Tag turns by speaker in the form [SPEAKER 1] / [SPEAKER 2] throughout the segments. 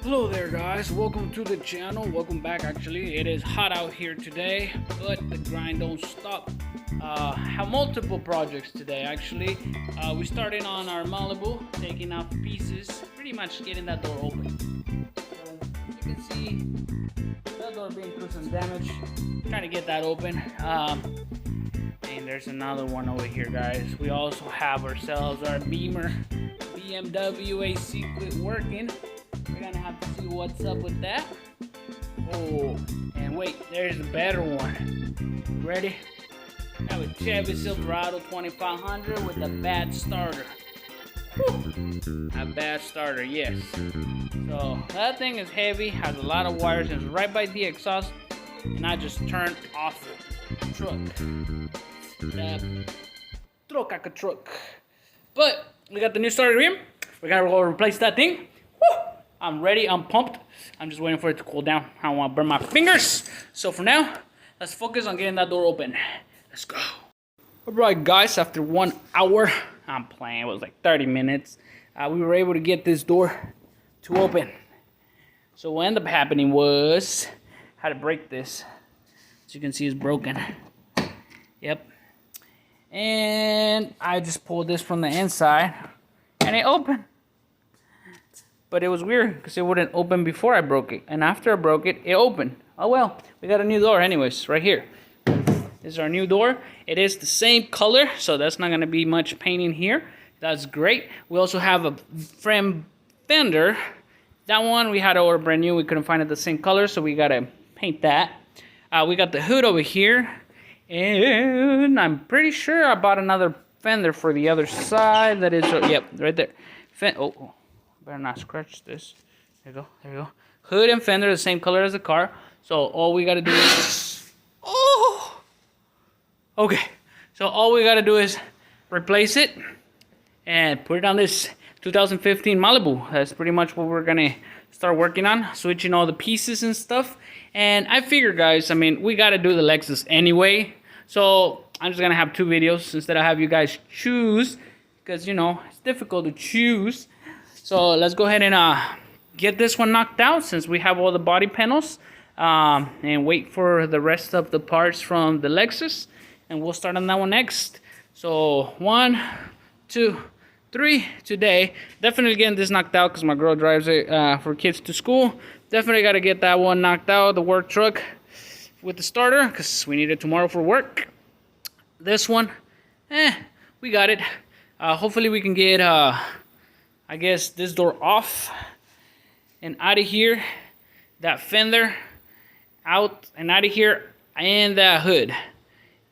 [SPEAKER 1] Hello there guys, welcome to the channel. Welcome back. Actually, it is hot out here today, but the grind don't stop. Have multiple projects today. Actually, we started on our Malibu, taking out pieces, pretty much getting that door open. You can see that door being through some damage, trying to get that open. And there's another one over here, guys. We also have ourselves our Beamer BMW AC quit working. We're gonna have to see what's up with that. Oh, and wait, there's a better one. Ready? I have a Chevy Silverado 2500 with a bad starter. Whew. A bad starter, yes. So that thing is heavy, has a lot of wires, and it's right by the exhaust. And I just turned off the truck. The truck. But we got the new starter here. We gotta go replace that thing. Woo! I'm ready, I'm pumped. I'm just waiting for it to cool down. I don't want to burn my fingers. So for now, let's focus on getting that door open. Let's go. Alright guys, after 1 hour, I'm playing, it was like 30 minutes. We were able to get this door to open. So what ended up happening was, I had to break this. As you can see, it's broken. Yep. And I just pulled this from the inside, and it opened. But it was weird because it wouldn't open before I broke it. And after I broke it, it opened. Oh well, we got a new door anyways, right here. This is our new door. It is the same color, so that's not going to be much painting here. That's great. We also have a frame fender. That one we had to order brand new. We couldn't find it the same color, so we got to paint that. We got the hood over here. And I'm pretty sure I bought another fender for the other side. That is, yep, right there. Oh. Better not scratch this. There you go. There you go. Hood and fender are the same color as the car. So all we gotta do is... Oh! Okay. So all we gotta do is replace it and put it on this 2015 Malibu. That's pretty much what we're gonna start working on. Switching all the pieces and stuff. And I figure, guys, I mean, we gotta do the Lexus anyway. So I'm just gonna have 2 videos instead of have you guys choose. Because, you know, it's difficult to choose. So let's go ahead and get this one knocked out since we have all the body panels, and wait for the rest of the parts from the Lexus, and we'll start on that one next. So 1, 2, 3 today. Definitely getting this knocked out because my girl drives it for kids to school. Definitely got to get that one knocked out, the work truck with the starter, because we need it tomorrow for work. This one, we got it. Hopefully we can get I guess this door off and out of here, that fender out and out of here, and that hood.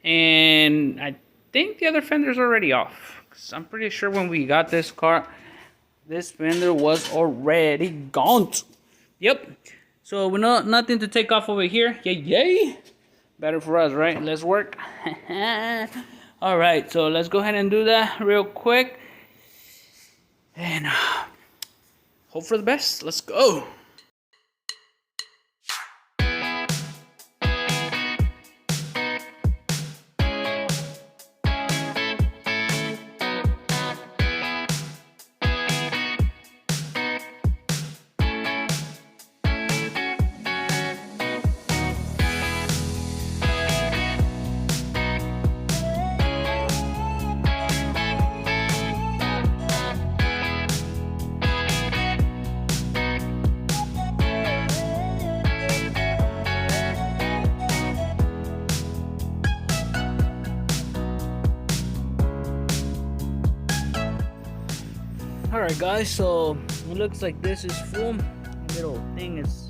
[SPEAKER 1] And I think the other fender's already off, because I'm pretty sure when we got this car, this fender was already gone. Yep. So we know nothing to take off over here. Yay. Better for us, right? Let's work. All right, so let's go ahead and do that real quick. And hope for the best. Let's go. Alright guys, so it looks like this is full. The little thing is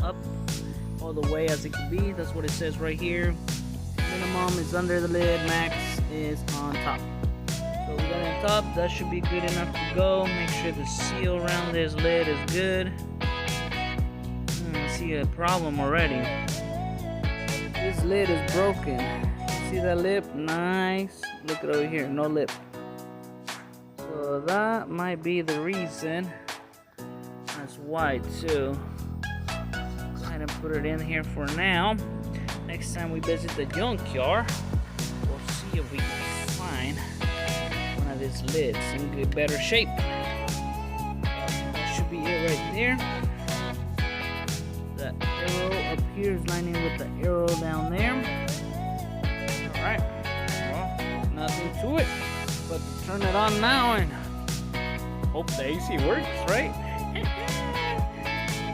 [SPEAKER 1] up all the way as it can be. That's what it says right here. Minimum is under the lid, max is on top. So we got it on top, that should be good enough to go. Make sure the seal around this lid is good. I see a problem already. This lid is broken. See that lip? Nice. Look at over here, no lip. So that might be the reason. That's why too. Go ahead and put it in here for now. Next time we visit the junkyard, we'll see if we can find one of these lids in good better shape. That should be it right there. here is lining with the arrow down there. Alright, well, nothing to it but to turn it on now and hope the AC works, right?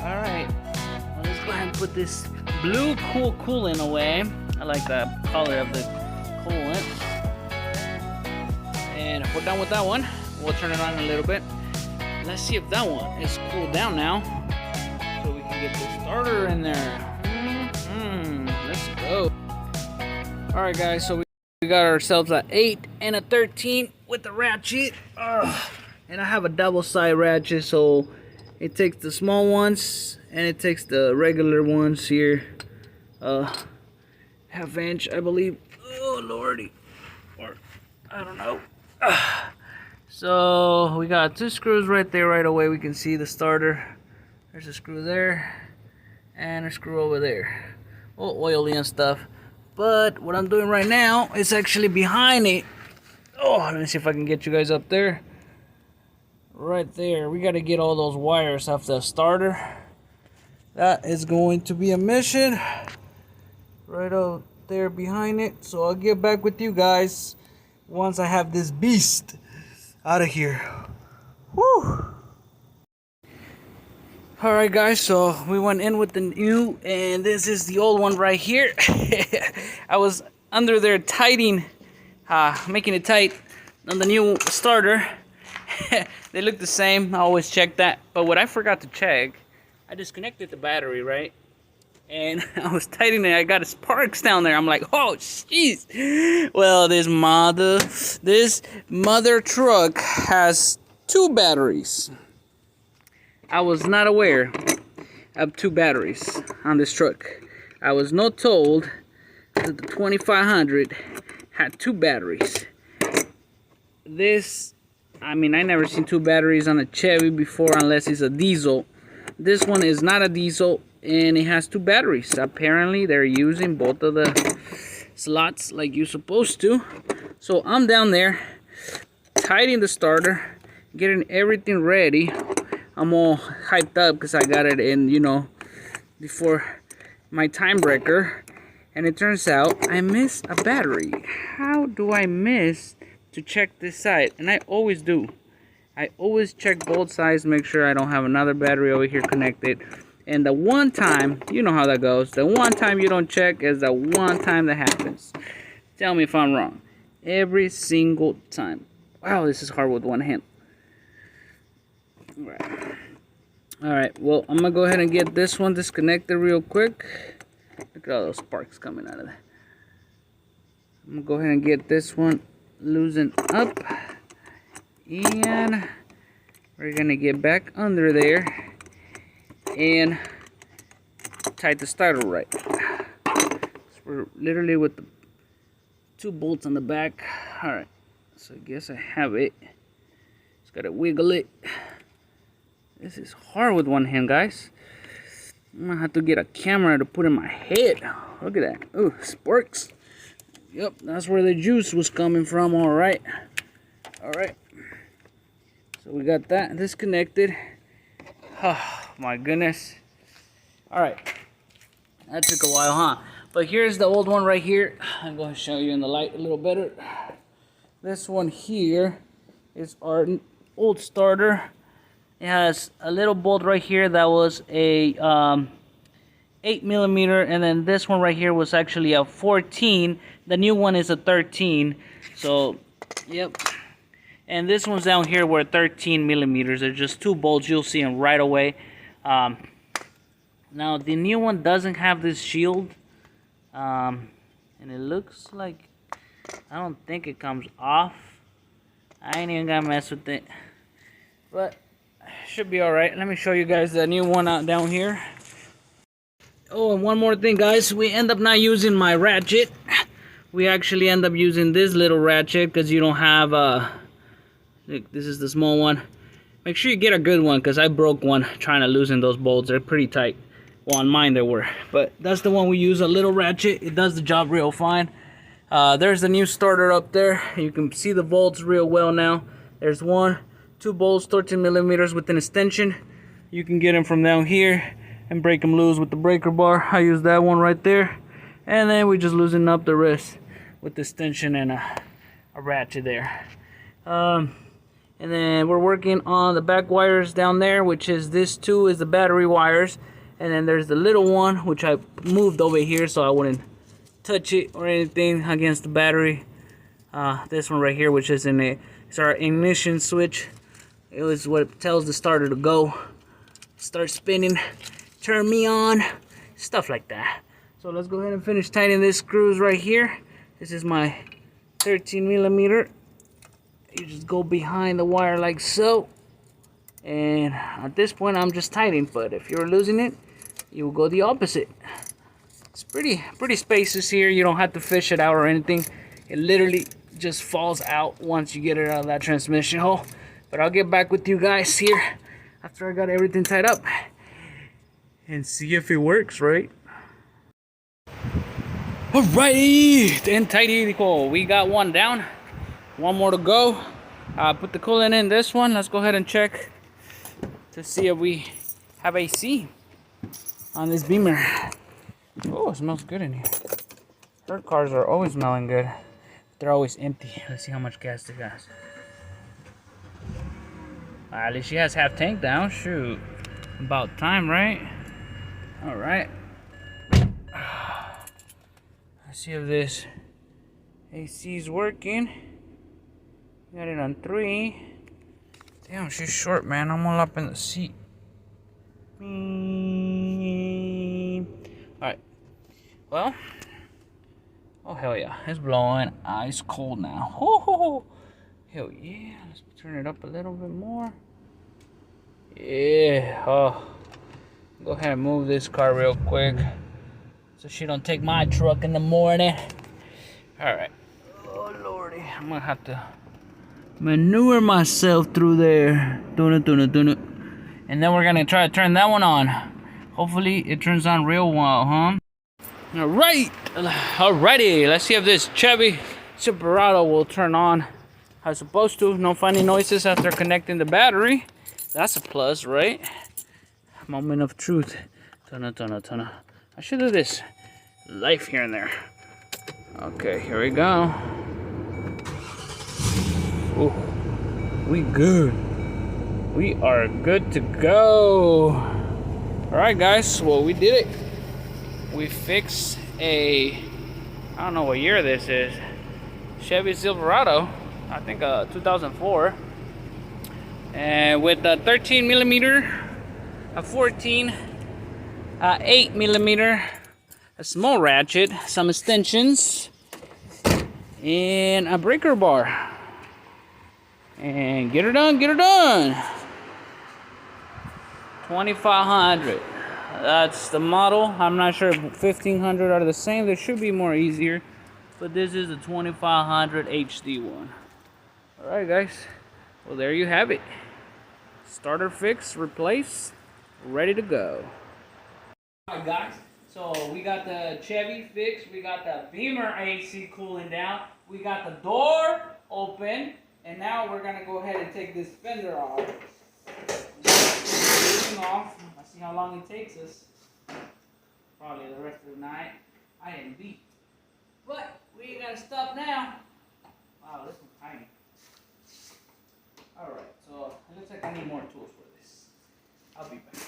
[SPEAKER 1] Alright, well, let's go ahead and put this blue cool coolant away. I like the color of the coolant. And if we're done with that one, we'll turn it on a little bit. Let's see if that one is cooled down now, so we can get the starter in there. Let's go. All right, guys. So we got ourselves an 8 and a 13 with the ratchet. And I have a double side ratchet, so it takes the small ones and it takes the regular ones here. Half inch, I believe. Oh lordy, or I don't know. So we got 2 screws right there. Right away we can see the starter. There's a screw there and a screw over there. All oily and stuff. But what I'm doing right now is actually behind it. Oh, let me see if I can get you guys up there. Right there. We got to get all those wires off the starter. That is going to be a mission. Right out there behind it. So I'll get back with you guys once I have this beast out of here. Woo! Alright guys, so we went in with the new, and this is the old one right here. I was under there tightening, making it tight on the new starter. They look the same. I always check that. But what I forgot to check, I disconnected the battery, right? And I was tightening it. I got sparks down there. I'm like, oh, jeez. Well, this mother truck has 2 batteries. I was not aware of 2 batteries on this truck. I was not told that the 2500 had 2 batteries. This, I mean, I never seen 2 batteries on a Chevy before unless it's a diesel. This one is not a diesel and it has 2 batteries. Apparently they're using both of the slots like you're supposed to. So I'm down there tightening the starter, getting everything ready. I'm all hyped up because I got it in, you know, before my time breaker. And it turns out I missed a battery. How do I miss to check this side? And I always do. I always check both sides, make sure I don't have another battery over here connected. And the one time, you know how that goes, the one time you don't check is the one time that happens. Tell me if I'm wrong. Every single time. Wow, this is hard with one hand. Alright, well, I'm going to go ahead and get this one disconnected real quick. Look at all those sparks coming out of there. I'm going to go ahead and get this one loosened up. And we're going to get back under there and tight the starter right. So we're literally with the 2 bolts on the back. Alright, so I guess I have it. Just got to wiggle it. This is hard with one hand, guys. I'm gonna have to get a camera to put in my head. Look at that. Ooh, sparks. Yep, that's where the juice was coming from. Alright. Alright. So we got that disconnected. Oh, my goodness. Alright. That took a while, huh? But here's the old one right here. I'm going to show you in the light a little better. This one here is our old starter. It has a little bolt right here that was a 8mm, and then this one right here was actually a 14. The new one is a 13. So, yep. And this one's down here were 13mm. They're just 2 bolts. You'll see them right away. Now the new one doesn't have this shield, and it looks like I don't think it comes off. I ain't even gonna mess with it, but should be all right. Let me show you guys the new one out down here. Oh, and one more thing, guys. We end up not using my ratchet. We actually end up using this little ratchet because you don't have look, this is the small one. Make sure you get a good one because I broke one trying to loosen those bolts. They're pretty tight. Well, on mine they were, but that's the one we use, a little ratchet. It does the job real fine. There's the new starter up there. You can see the bolts real well now. There's 1, 2 bolts, 13mm with an extension. You can get them from down here, and break them loose with the breaker bar. I use that one right there, and then we just loosen up the rest with this tension and a ratchet there. And then we're working on the back wires down there, which is this two is the battery wires, and then there's the little one which I moved over here so I wouldn't touch it or anything against the battery. This one right here, which is it's our ignition switch. It was what tells the starter to go, start spinning, turn me on, stuff like that. So let's go ahead and finish tightening this screws right here. This is my 13 millimeter. You just go behind the wire like so, and at this point I'm just tightening, but if you're losing it, you will go the opposite. It's pretty spacious here. You don't have to fish it out or anything. It literally just falls out once you get it out of that transmission hole. But I'll get back with you guys here after I got everything tied up and see if it works, right? Alrighty, then tidy. We got one down, one more to go. Put the coolant in this one. Let's go ahead and check to see if we have AC on this Beamer. Oh, it smells good in here. Third cars are always smelling good. They're always empty. Let's see how much gas they got. At least she has half tank down. Shoot. About time, right? Alright. Let's see if this AC is working. Got it on 3. Damn, she's short, man. I'm all up in the seat. Alright. Well. Oh, hell yeah. It's blowing ice cold now. Oh, hell yeah. Let's turn it up a little bit more. Yeah. Oh. Go ahead and move this car real quick so she don't take my truck in the morning. Alright. Oh, lordy. I'm gonna have to maneuver myself through there. Doing it. And then we're gonna try to turn that one on. Hopefully it turns on real well, huh? Alrighty, let's see if this Chevy Silverado will turn on how it's supposed to. No funny noises after connecting the battery. That's a plus, right? Moment of truth. Tuna. I should do this life here and there. Okay, here we go. Ooh, we good. We are good to go. Alright guys, well we did it. We fixed I don't know what year this is, Chevy Silverado, I think 2004, and with a 13 millimeter, a 14, 8 millimeter, a small ratchet, some extensions, and a breaker bar. And get her done. 2500. That's the model. I'm not sure if 1500 are the same. There should be more easier, but this is a 2500 HD one. Alright guys, well there you have it. Starter fix, replace, ready to go. Alright guys, so we got the Chevy fixed, we got the Beamer AC cooling down, we got the door open, and now we're gonna go ahead and take this fender off. Let's see how long it takes us. Probably the rest of the night. I am beat. But we ain't gotta stop now. Wow, this one's tiny. Alright, so it looks like I need more tools for this. I'll be back.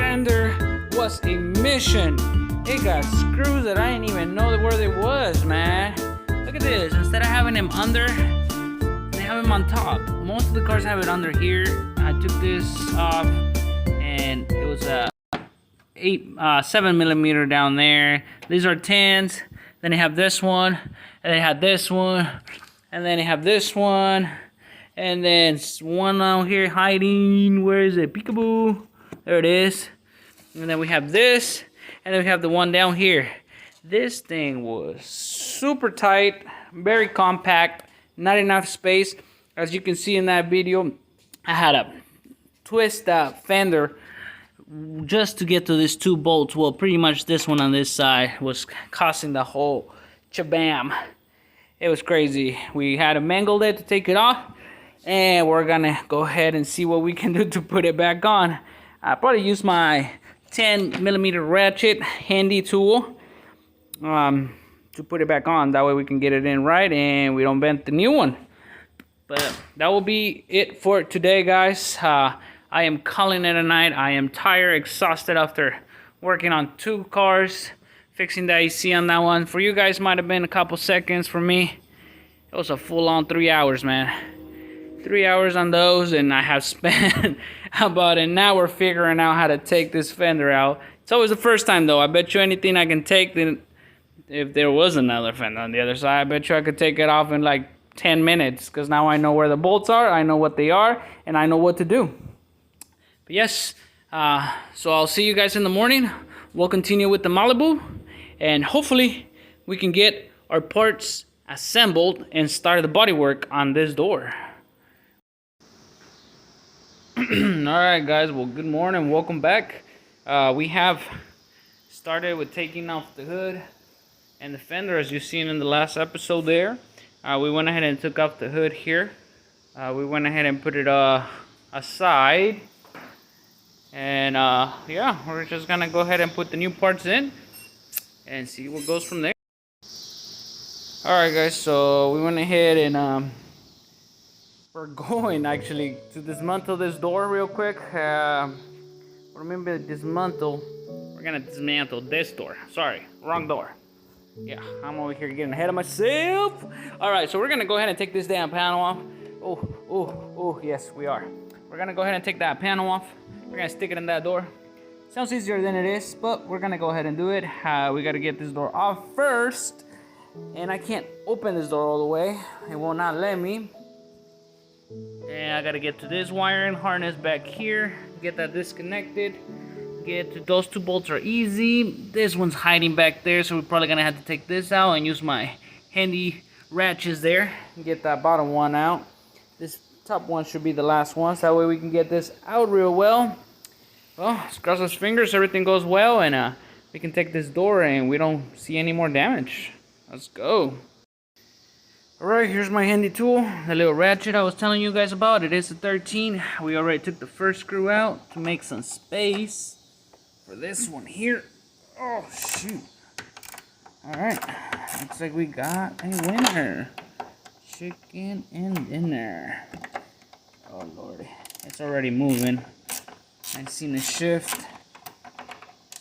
[SPEAKER 1] fender was a mission. It got screws that I didn't even know where they was, man. Look at this. Instead of having them under, they have them on top. Most of the cars have it under here. I took this off, and it was a 7mm down there. These are 10s. Then they have this one, and they have this one, and then they have this one, and then one out here hiding. Where is it? Peekaboo. There it is. And then we have this, and then we have the one down here. This thing was super tight, very compact, not enough space. As you can see in that video, I had to twist that fender just to get to these 2 bolts. Well, pretty much this one on this side was causing the whole chabam. It was crazy. We had to mangle it to take it off, and we're gonna go ahead and see what we can do to put it back on. I probably use my 10mm ratchet handy tool to put it back on. That way we can get it in right and we don't bend the new one. But that will be it for today, guys. I am calling it a night. I am tired, exhausted after working on 2 cars, fixing the AC on that one. For you guys, might have been a couple seconds. For me, it was a full-on 3 hours, man. 3 hours on those, and I have spent about an hour figuring out how to take this fender out. It's always the first time, though. I bet you anything I can take, then if there was another fender on the other side, I bet you I could take it off in like 10 minutes, because now I know where the bolts are, I know what they are, and I know what to do. But yes, so I'll see you guys in the morning. We'll continue with the Malibu, and hopefully we can get our parts assembled and start the bodywork on this door. Alright guys, well, good morning, welcome back. We have started with taking off the hood and the fender, as you've seen in the last episode there. We went ahead and took off the hood here. We went ahead and put it aside. And yeah, we're just gonna go ahead and put the new parts in and see what goes from there. Alright guys, so we went ahead and we're going actually to dismantle this door real quick. Remember, dismantle. We're gonna dismantle this door. Sorry, wrong door. Yeah, I'm over here getting ahead of myself. Alright, so we're gonna go ahead and take this damn panel off. Oh, yes, we are. We're gonna go ahead and take that panel off. We're gonna stick it in that door. Sounds easier than it is, but we're gonna go ahead and do it. We gotta get this door off first. And I can't open this door all the way. It will not let me. And I gotta get to this wiring harness back here. Get that disconnected. Get to those 2 bolts are easy. This one's hiding back there, so we're probably gonna have to take this out and use my handy ratchets there. Get that bottom one out. This top one should be the last one, so that way we can get this out real well. Well, let's cross those fingers, everything goes well, and we can take this door and we don't see any more damage. Let's go. Alright, here's my handy tool, the little ratchet I was telling you guys about. It is a 13. We already took the first screw out to make some space for this one here. Oh, shoot. Alright, looks like we got a winner. Chicken and dinner. Oh, Lordy. It's already moving. I've seen a shift.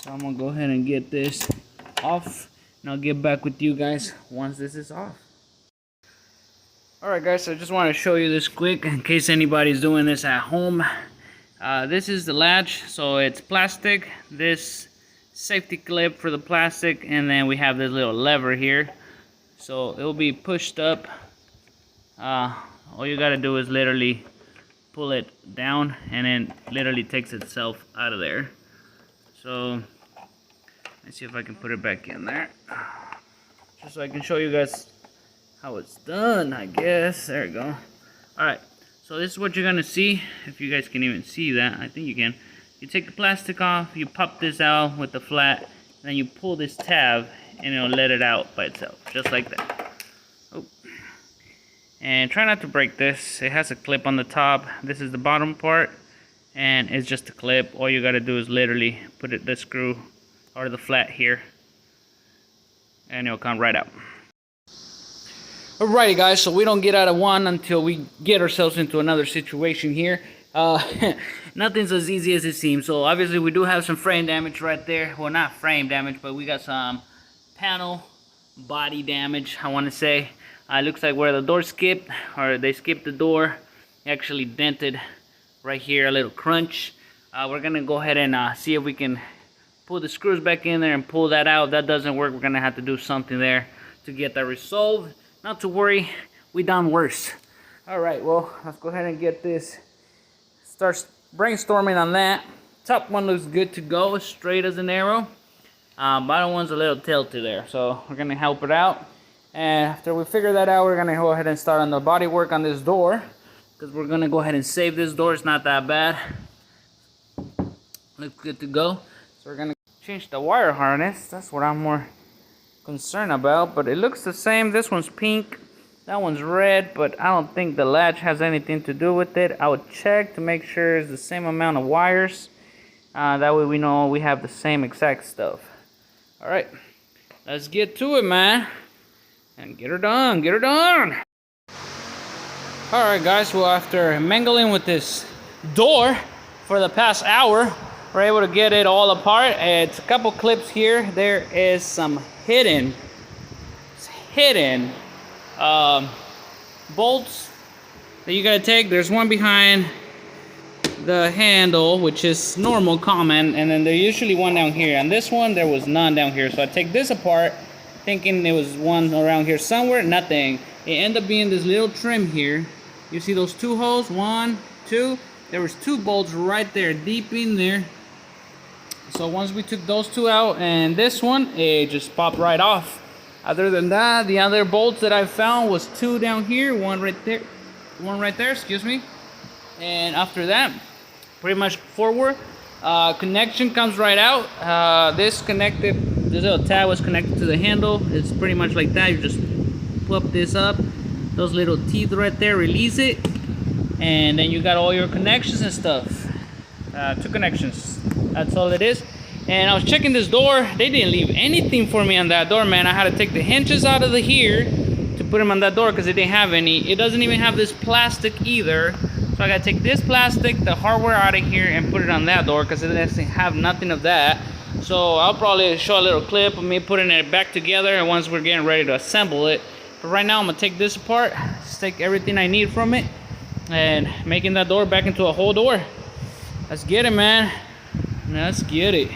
[SPEAKER 1] So I'm going to go ahead and get this off. And I'll get back with you guys once this is off. Alright guys, so I just want to show you this quick in case anybody's doing this at home. This is the latch, so it's plastic. This safety clip for the plastic, and then we have this little lever here. So it will be pushed up. All you gotta do is literally pull it down, and then literally takes itself out of there. So let's see if I can put it back in there, just so I can show you guys how it's done, I guess. There we go. Alright, so this is what you're gonna see, if you guys can even see that. I think you can. You take the plastic off, you pop this out with the flat, then you pull this tab and it'll let it out by itself, just like that. Oh. And try not to break this. It has a clip on the top. This is the bottom part, and it's just a clip. All you gotta do is literally put the screw or the flat here, and it'll come right out. Alrighty guys, so we don't get out of one until we get ourselves into another situation here. Uh, nothing's as easy as it seems. So obviously we do have some frame damage right there. Well, not frame damage, but we got some panel body damage, I want to say. It looks like where the door skipped, or they skipped the door, it actually dented right here, a little crunch. We're gonna go ahead and see if we can pull the screws back in there and pull that out. If that doesn't work, we're gonna have to do something there to get that resolved. Not to worry, we done worse. All right, well, let's go ahead and get this. Start brainstorming on that. Top one looks good to go, straight as an arrow. Bottom one's a little tilted there, so we're gonna help it out. And after we figure that out, we're gonna go ahead and start on the body work on this door, because we're gonna go ahead and save this door. It's not that bad. Looks good to go. So we're gonna change the wire harness. That's what I'm more concerned about, but it looks the same. This one's pink, that one's red, but I don't think the latch has anything to do with it. I would check to make sure it's the same amount of wires. That way we know we have the same exact stuff. All right, let's get to it, man, and get her done, get her done. All right, guys, well, after mangling with this door for the past hour, we're able to get it all apart. It's a couple clips here. There is some hidden bolts that you gotta take. There's one behind the handle, which is normal, common, and then there's usually one down here. And this one, there was none down here. So I take this apart, thinking there was one around here somewhere. Nothing. It ended up being this little trim here. You see those two holes? 1, 2. There was 2 bolts right there, deep in there. So once we took those 2 out and this one, it just popped right off. Other than that, the other bolts that I found was 2 down here, one right there, excuse me. And after that, pretty much forward. Connection comes right out. This little tab was connected to the handle. It's pretty much like that. You just flip this up. Those little teeth right there, release it. And then you got all your connections and stuff. 2 connections. That's all it is. And I was checking this door. They didn't leave anything for me on that door, man. I had to take the hinges out of here to put them on that door because it didn't have any. It doesn't even have this plastic either. So I gotta take this plastic, the hardware out of here, and put it on that door because it doesn't have nothing of that. So I'll probably show a little clip of me putting it back together and once we're getting ready to assemble it. But right now I'm gonna take this apart, just take everything I need from it, and making that door back into a whole door. Let's get it, man. Let's get it.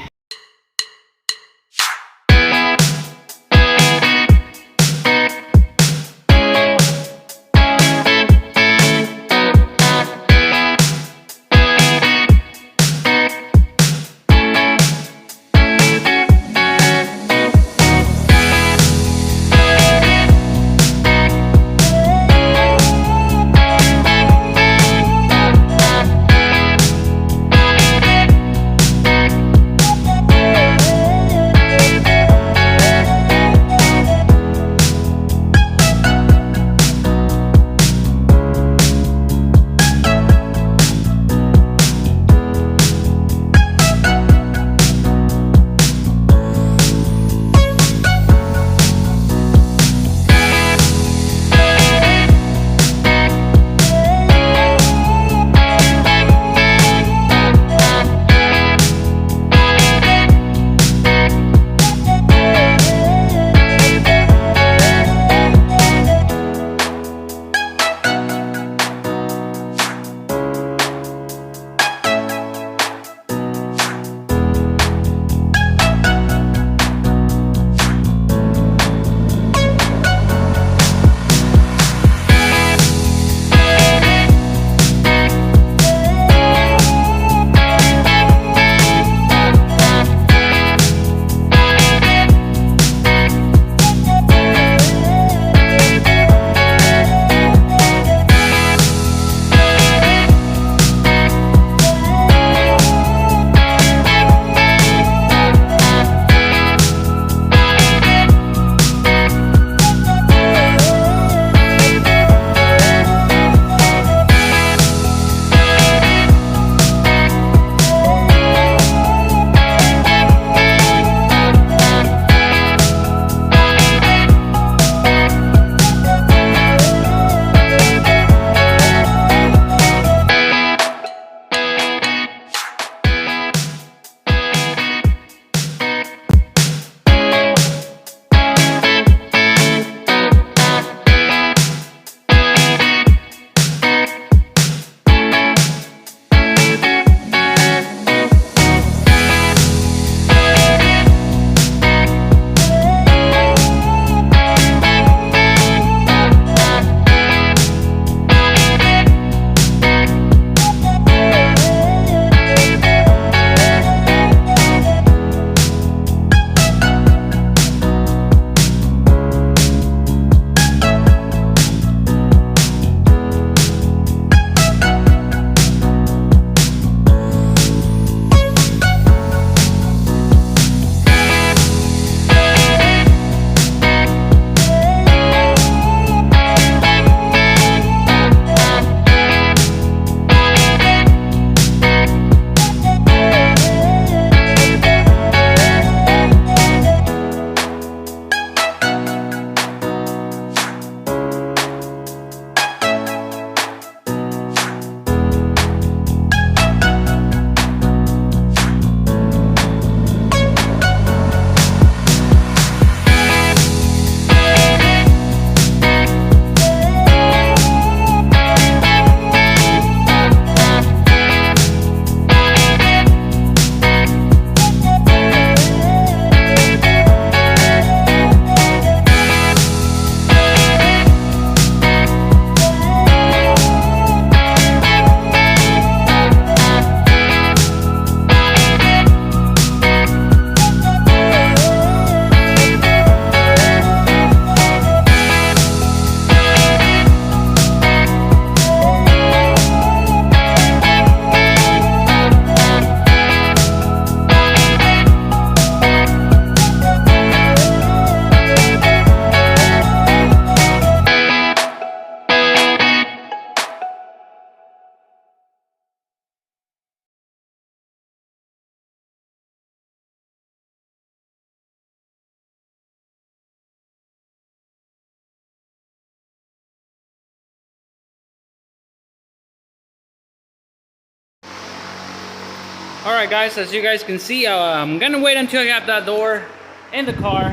[SPEAKER 1] All right, guys, as you guys can see, I'm gonna wait until I got that door in the car.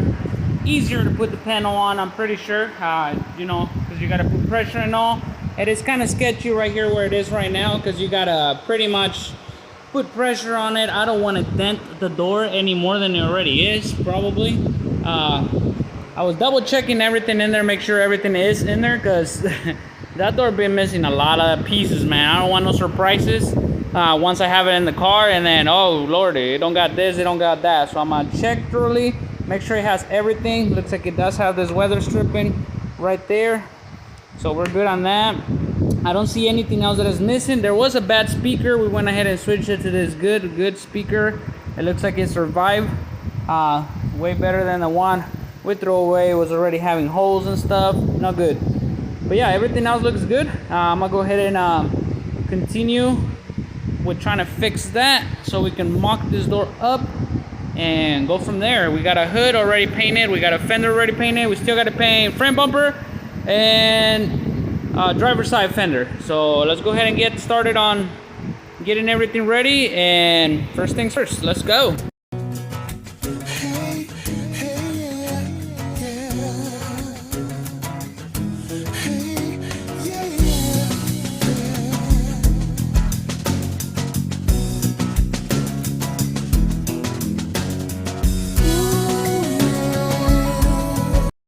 [SPEAKER 1] Easier to put the panel on, I'm pretty sure, you know, because you gotta put pressure and all. It is kind of sketchy right here where it is right now, because you gotta pretty much put pressure on it. I don't want to dent the door any more than it already is, probably. I was double checking everything in there, make sure everything is in there, because that door been missing a lot of pieces, man. I don't want no surprises once I have it in the car, and then, oh lordy, it don't got this, it don't got that. So I'm gonna check thoroughly, make sure it has everything. Looks like it does have this weather stripping right there, so we're good on that. I don't see anything else that is missing. There was a bad speaker. We went ahead and switched it to this good speaker. It looks like it survived way better than the one we threw away. It was already having holes and stuff. Not good. But yeah, everything else looks good. I'm gonna go ahead and continue with trying to fix that so we can mock this door up and go from there. We got a hood already painted. We got a fender already painted. We still got to paint front bumper and driver's side fender. So let's go ahead and get started on getting everything ready, and first things first, let's go.